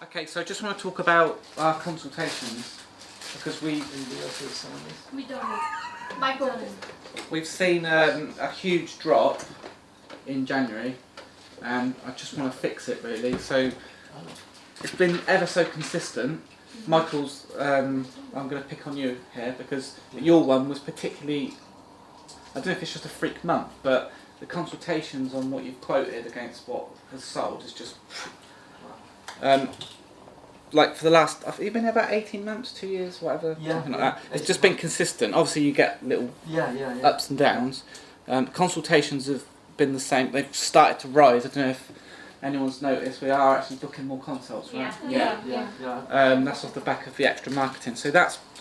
Okay, so I just want to talk about our consultations because We don't. Michael. we've seen a huge drop in January, and I just want to fix it really. So it's been ever so consistent. Michael's, I'm going to pick on you here because your one was particularly, I don't know if it's just a freak month, but the consultations on what you've quoted against what has sold is just, like for the last, you've been here about 18 months, 2 years, whatever, something like that. It's just been consistent. Obviously you get little ups and downs. Consultations have been the same. They've started to rise. I don't know if anyone's noticed, we are actually booking more consults, right? Yeah. That's off the back of the extra marketing. So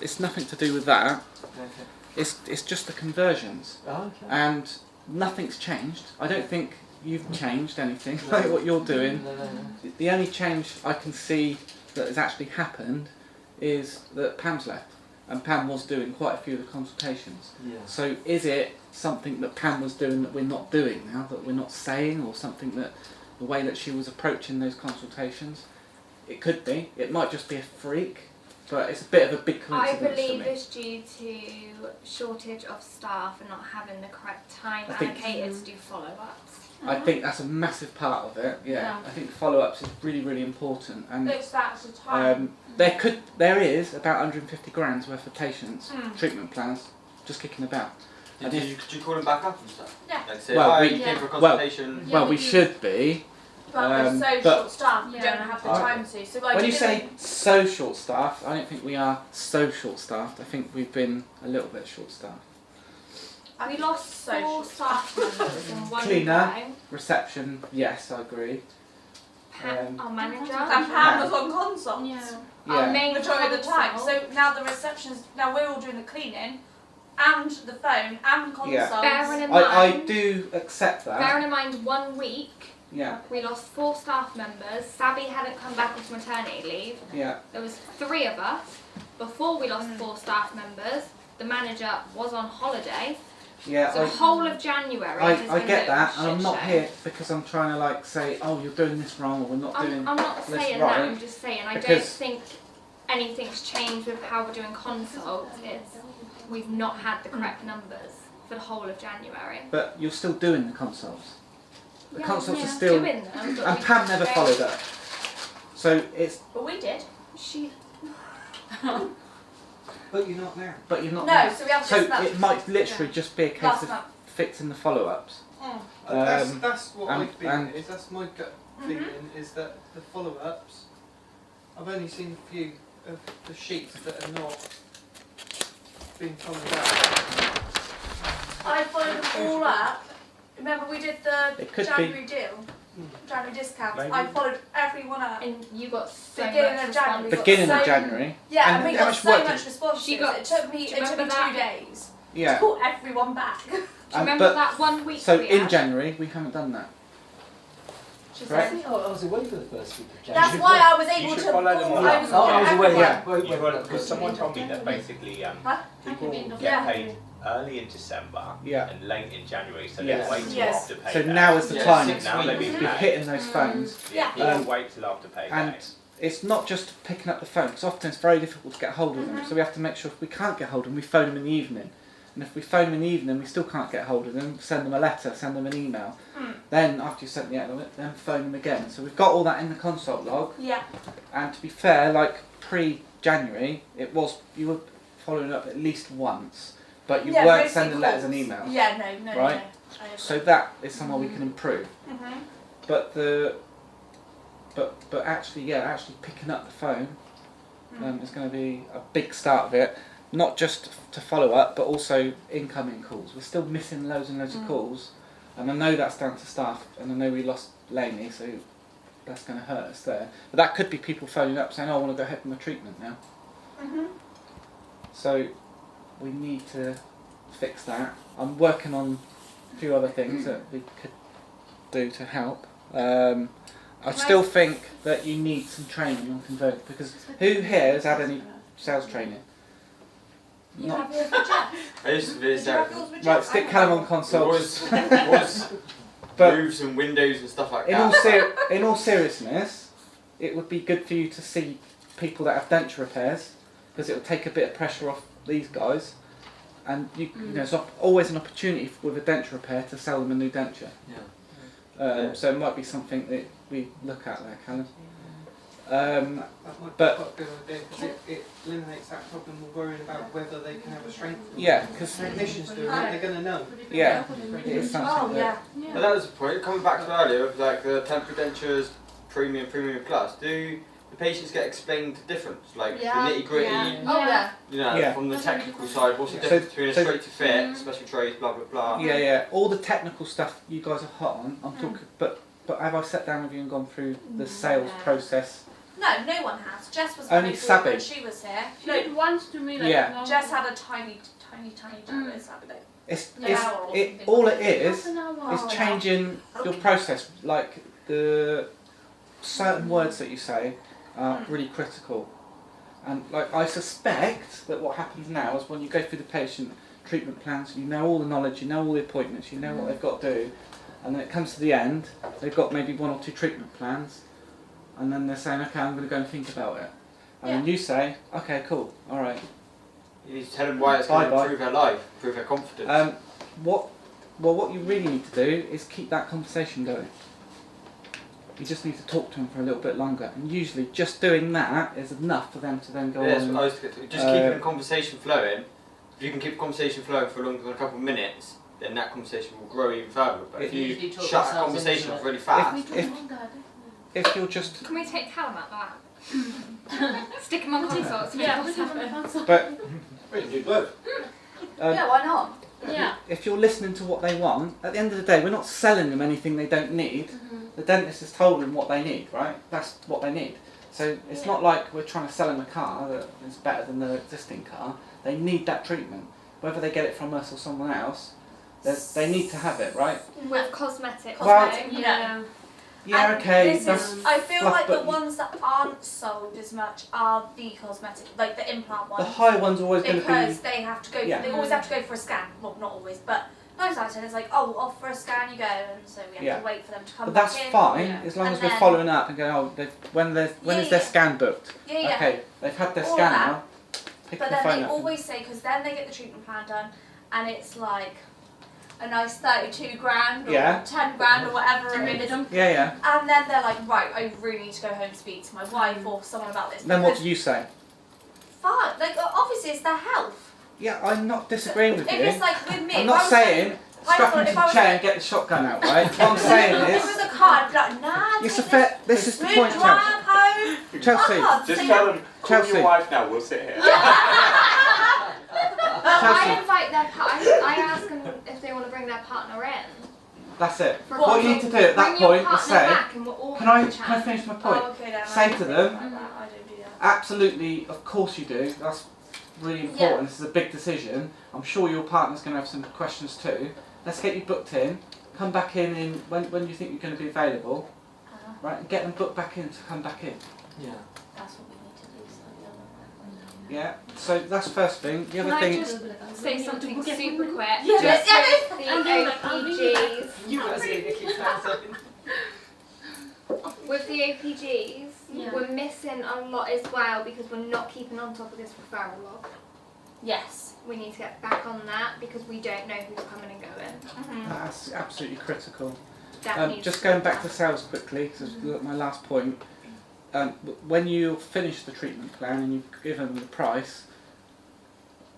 it's nothing to do with that. Okay. It's just the conversions. Oh, okay. And nothing's changed. I don't think you've changed anything like what you're doing. No. The only change I can see that has actually happened is that Pam's left. And Pam was doing quite a few of the consultations. Yeah. So is it something that Pam was doing that we're not doing now, that we're not saying, or something that the way that she was approaching those consultations? It could be. It might just be a freak, but it's a bit of a big I coincidence believe to me. it's due to shortage of staff and not having the correct time I think- allocated to do follow-ups. I think that's a massive part of it. Yeah. I think follow-ups is really, really important, and That's the time. there is about 150 grand's worth of patients treatment plans just kicking about. Could you call them back up and stuff? Yeah. Like say, Well, hi, we- you came for a well, consultation. Yeah, Well, we we do. should be. But we're so but- short staffed, we Yeah. don't have the Right. time to. So like When you if say so short-staffed, I don't think we are so short-staffed. I think we've been a little bit short-staffed. We lost so 4 short staff members in one Cleaner. go. Reception, yes, I agree. Our manager. and Pam was on consult. Our Yeah. main Majority of the time. consult. So now the reception's now we're all doing the cleaning and the phone and consults. Yeah. Bearing in I mind, do accept that. bearing in mind 1 week, Yeah, we lost 4 staff members. Sabby hadn't come back off maternity leave. yeah. There was 3 of us. Before we lost 4 staff members, the manager was on holiday. Yeah, So the whole of January has I been get a bit of a that, and I'm shit not show. here because I'm trying to like say, oh, you're doing this wrong, or we're not doing. I'm not this saying right. that, I'm just saying I don't Because- think anything's changed with how we're doing consults. It's we've not had the correct numbers for the whole of January. But you're still doing the consults. The Yeah, consults yeah, are still, doing them, but and we Pam never don't- followed up. So it's. But we did. She But you're not there. But you're not No, there. so we have So just that. it might literally just be a case Last of month. fixing the follow-ups. That's what and- I feel and- is that's my gut feeling is that the follow-ups. I've only seen a few of the sheets that are not being followed up. I followed them all up. Remember we did the It could be. January deal? January discounts. Maybe. I followed everyone up. and you got so Beginning much of January. response. Beginning of So- January. Yeah, And and we how got much so work much did- response. She to it. got- It took me do you remember 2 that? days to Yeah. call everyone back. Do you remember but that 1 week so we in had? January we haven't done that. She Right. I said. think I was away for the first week of That's January. why I was able should to follow them call. all I up. was Oh, I was away. everyone. Yeah. Because someone told me that basically Huh? people Yeah. get paid early in December Yeah. and late in January, so Yes. they wait till Yes. after payday. So now is the Yeah, time 6 Now they've weeks. been to be paid. hitting those phones. Yeah. People wait till after payday. And it's not just picking up the phone, because often it's very difficult to get hold of them. So we have to make sure if we can't get hold of them, we phone them in the evening. And if we phone them in the evening, we still can't get hold of them, send them a letter, send them an email. Then, after you sent the letter, then phone them again. So we've got all that in the consult log. Yeah. And to be fair, like pre-January, it was, you were following up at least once, but you Yeah, weren't mostly sending letters and calls. emails. Yeah, no. Right. I agree. So that is somewhere we can improve. Mhm. But actually picking up the phone is going to be a big start of it. Not just to follow up, but also incoming calls. We're still missing loads and loads of calls, and I know that's down to staff, and I know we lost Lainey, so that's going to hurt us there. But that could be people phoning up saying, "Oh, I want to go ahead with my treatment now." Mhm. So we need to fix that. I'm working on a few other things that we could do to help. I still think that you need some training on converting, because who here has had any sales training? You Not- have yours with Jeff? I used to be Did you have yours with Jeff? Right, stick Callum on consults. was But roofs and windows and stuff like in all that. in all seriousness, it would be good for you to see people that have denture repairs, because it will take a bit of pressure off these guys. And you know, there's always an opportunity with a denture repair to sell them a new denture. Yeah. So it might be something that we look at there, Callum. That might but- be quite a good idea because it eliminates that problem of worrying about whether they can have a strength. Yeah, because Technicians doing it, they're going to know. yeah, it is something Oh, that, yeah. But that was the point. Coming back to earlier, with like the temporary dentures, premium plus. Do the patients get explained the difference, like Yeah. the nitty gritty? Yeah. Oh, yeah. You know, Yeah. from the technical side, what's the So- difference between a so- straight to fit, special trays, blah blah blah. yeah, all the technical stuff you guys are hot on. I'm talking, but have I sat down with you and gone through the sales process? No, no one has. Jess was Only very good Sabby. when she was here. She did once to me, like, Yeah. no. Jess had a tiny job with Sabby. It's hour or it something. all it is. Half an hour. It's changing your process, like the certain words that you say are really critical. And like I suspect that what happens now is when you go through the patient treatment plans, you know all the knowledge, you know all the appointments, you know what they've got to do, and then it comes to the end, they've got maybe 1 or 2 treatment plans, and then they're saying, okay, I'm going to go and think about it. And then you say, okay, cool, all right. You need to tell them why it's going to Bye-bye. improve her life, improve her confidence. What you really need to do is keep that conversation going. You just need to talk to them for a little bit longer, and usually just doing that is enough for them to then go Yeah, that's on. what I was just keeping the conversation flowing. If you can keep the conversation flowing for longer than a couple of minutes, then that conversation will grow even further. But if Usually you talk shut a yourselves conversation into off it. really fast, If you're just, Can we take Callum out the lab? Stick him on consults. Yeah, we can on the console. but we can do both. Yeah, why not? Yeah. if you're listening to what they want, at the end of the day, we're not selling them anything they don't need. The dentist has told them what they need, right? That's what they need. So it's not like we're trying to sell them a car that is better than their existing car. They need that treatment. Whether they get it from us or someone else, they need to have it, right? With cosmetics. Well- Yeah. Yeah, And okay. this That's is, I feel fluff, like the but ones that aren't sold as much are the cosmetic, like the implant ones. the high one's always going to be. Because they have to go. Yeah. They always have to go for a scan. Well, not always, but 9 times out of 10 it's like, oh, off for a scan you go, and so we have Yeah. to wait for them to come But back that's in. fine Yeah. as long And as we're then- following up and going, when Yeah, is their yeah. scan booked? Yeah, yeah. Okay, they've had their All scan that. now. Pick But the then phone they up. always say, because then they get the treatment plan done, and it's like a nice 32 grand or Yeah. 10 grand or whatever it is. Yeah. And then they're like, right, I really need to go home and speak to my wife or someone about this. Then what because do you say? fine, like obviously it's their health. Yeah, I'm not disagreeing with If you. it's like with me, I'm if not I was saying like, strap I into if the I was chair like- and get the shotgun out, right? What I'm saying if it is, was a car, I'd be like, nah, it's take a fair. This is the smooth point, drive Chelsea. home. Chelsea. I can't Just say tell that. them, call Chelsea. your wife now, we'll sit here. Chelsea. I invite their I ask them if they want to bring their partner in. That's it. For What you need to do at that bring your point is partner say, back and we'll all can have I a chat. finish my point? Oh, okay, then Say I to don't them, do that. I don't do that. absolutely, of course you do. That's really important. This is a big decision. I'm sure your partner's going to have some questions too. Let's get you booked in. Come back in when you think you're going to be available, right? And get them booked back in to come back in. Yeah. That's what we need to do. So Yeah. So that's the first thing. The Can other I thing. just say something super quick? Yeah. Just Yeah. with the And then, like, I'll leave it. OPGs. You guys need to keep that up. With the OPGs, Yeah. we're missing a lot as well because we're not keeping on top of this referral log. Yes. We need to get back on that because we don't know who's coming and going. That's absolutely critical. That needs Just to going be back to done. sales quickly, because my last point. When you finish the treatment plan and you've given the price,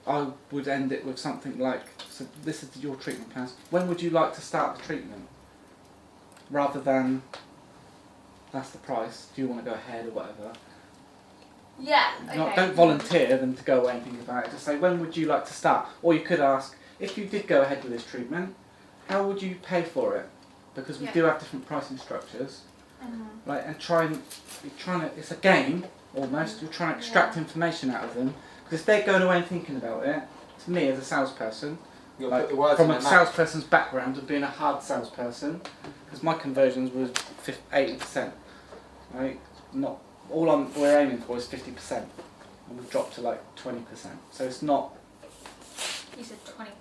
I would end it with something like, so this is your treatment plans. When would you like to start the treatment? Rather than, that's the price, do you want to go ahead or whatever? Yeah. Not, don't volunteer them to go away and think about it. Just say, when would you like to start? Or you could ask, if you did go ahead with this treatment, how would you pay for it? Because we Yeah. do have different pricing structures. Right, and it's a game almost. You're trying to extract information out of them. Because if they're going away and thinking about it, to me as a salesperson, You'll like, put the words from in a their mouth. salesperson's background of being a hard salesperson, because my conversions were 80%. Right, not all we're aiming for is 50%, and we've dropped to like 20%. So it's not. You said 25.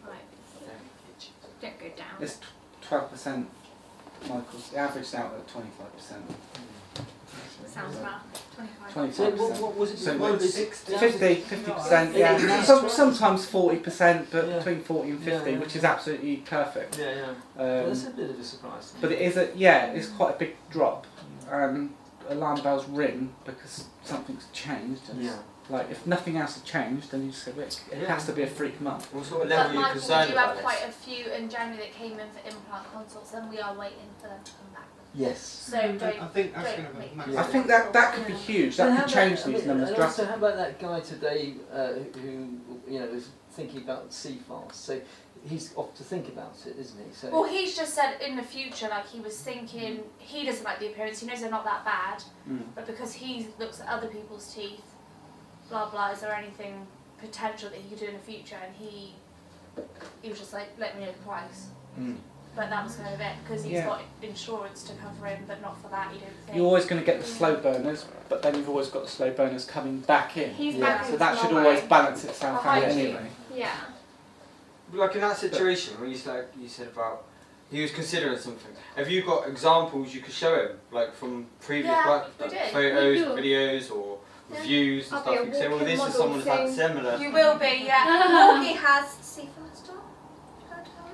Don't go down. It's 12%. Michael's averaged out at 25%. sounds about 25. 25%. So what was it? So before? it's 60? 50%, Yeah. yeah. Sometimes 40%, but Yeah. between 40 and 50, Yeah, yeah. which is absolutely perfect. Yeah, yeah. That's a bit of a surprise. But it is it's quite a big drop. Alarm bells ring because something's changed. And Yeah. like if nothing else has changed, then you just say, well, it has to be a freak month. What sort of But level are you Michael, we concerned do have about quite this? a few in January that came in for implant consults, and we are waiting for them to come back. Yes. So I don't. think that's don't going to be make massive. I think that could be huge. And That how could about- change these numbers and drastically. also, how about that guy today who is thinking about CFAS? So he's off to think about it, isn't he? So Well, he's just said in the future, like he was thinking, he doesn't like the appearance. He knows they're not that bad, but because he looks at other people's teeth, blah blah. Is there anything potential that he could do in the future? And he was just like, let me know the price. But that was kind of it, because he's got insurance to cover him, but not for that. He didn't think. You're always going to get the slow burners, but then you've always got the slow burners coming back in. He's Yeah. back So in that should tomorrow. always balance itself out Behind you. anyway. Yeah. Like in that situation where you said about he was considering something. Have you got examples you could show him, like from previous Yeah, like, we did. photos, We do. videos, or reviews and I'll stuff? be a You can say, well, walking this is model someone that's had thing. similar. You will be, yeah. Morgie has CFAS done.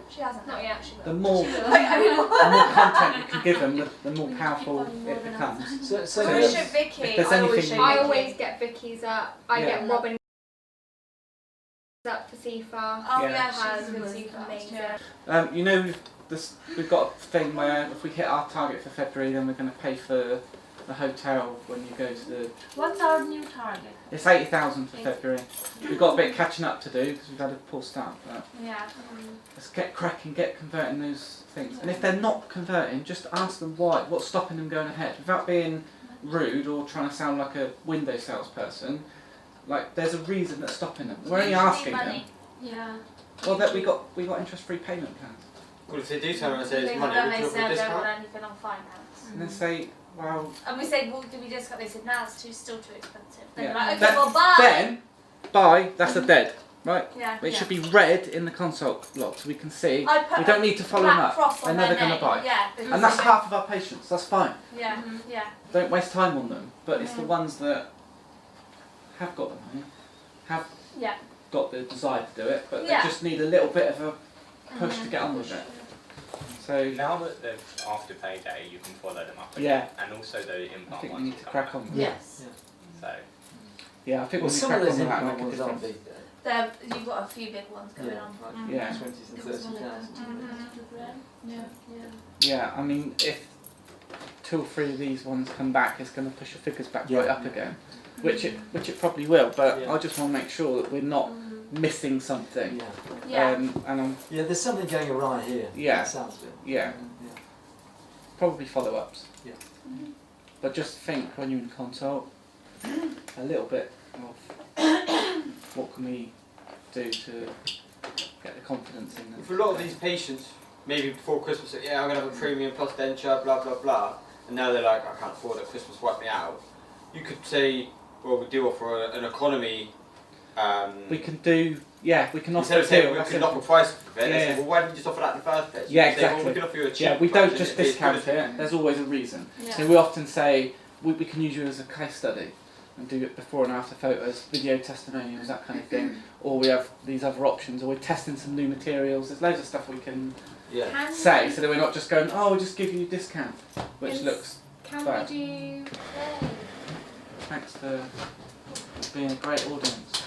She hasn't. Not yet. She will. The more She will. I mean, the more content you can give them, the more powerful it becomes. So So we show Vicky. if there's I always anything- show I Vicky. always get Vicky's up. I Yeah. get Robin up for CFA. Oh Yeah. yeah, Has she's good amazing. CFAS. You know, we've got a thing where if we hit our target for February, then we're going to pay for the hotel when you go to the. What's our new target? It's 80,000 for February. We've got a bit of catching up to do because we've had a poor start. But Yeah. let's get cracking, get converting those things. And if they're not converting, just ask them why. What's stopping them going ahead without being rude or trying to sound like a window salesperson. Like there's a reason that's stopping them. We're only Usually asking them. money. Yeah. Well, that we got interest-free payment plans. Well, if they do turn around and say it's They money, then would they you offer a said they don't discount? want anything on finance. And then say, well, And we say, well, do we discount? They said, no, it's still too expensive. Then Yeah. we're like, okay, That- well, bye. then buy. That's a dead, right? Yeah. It should be red in the consult log so we can see. I'd put We don't a need to follow them black up. cross They're on never their going to name. buy. Yeah. because And that's they- half of our patients. That's fine. Yeah. Yeah. Don't waste time on them. But it's the ones that have got the money, have Yeah. got the desire to do it, but Yeah. they just need a little bit of a push to get on with it. So Now that they're after payday, you can follow them up Yeah. again. And also the I implant think we ones need will to come crack back. on. Yes. So Yeah, I think well, we'll some crack of those on with that and implant make a ones aren't difference. big though. You've got a few big ones going Yeah. on. Like Yeah. 20s and 30,000. Yeah. Yeah, I mean, if 2 or 3 of these ones come back, it's going to push your figures back Yeah. right up again, which it probably will. But Yeah. I just want to make sure that we're not missing something. Yeah. Yeah. And I'm Yeah, there's something going awry here. Yeah. It sounds good. yeah, Yeah. probably follow-ups. Yeah. But just think when you're in consult, a little bit of what can we do to get the confidence in them. For a lot of these patients, maybe before Christmas, say, yeah, I'm going to have a premium plus denture, blah, blah, blah, and now they're like, I can't afford it, Christmas wiped me out. You could say, well, we do offer an economy. We can do, we can offer Instead a of saying deal. we that's can it. offer a price for it, they Yeah. say, well, why didn't you just offer that in the first place? Yeah, You say, well, exactly. we can offer you a cheap Yeah, we price don't and just it'd be as good discount as we it, can. there's always a reason. Yeah. So we often say, we can use you as a case study and do it before and after photos, video testimonials, that kind of thing. Or we have these other options, or we're testing some new materials. There's loads of stuff we can Yeah. Can say we- so that we're not just going, oh, we'll just give you a discount, which Is- looks, Can Fine. we do? thanks for being a great audience.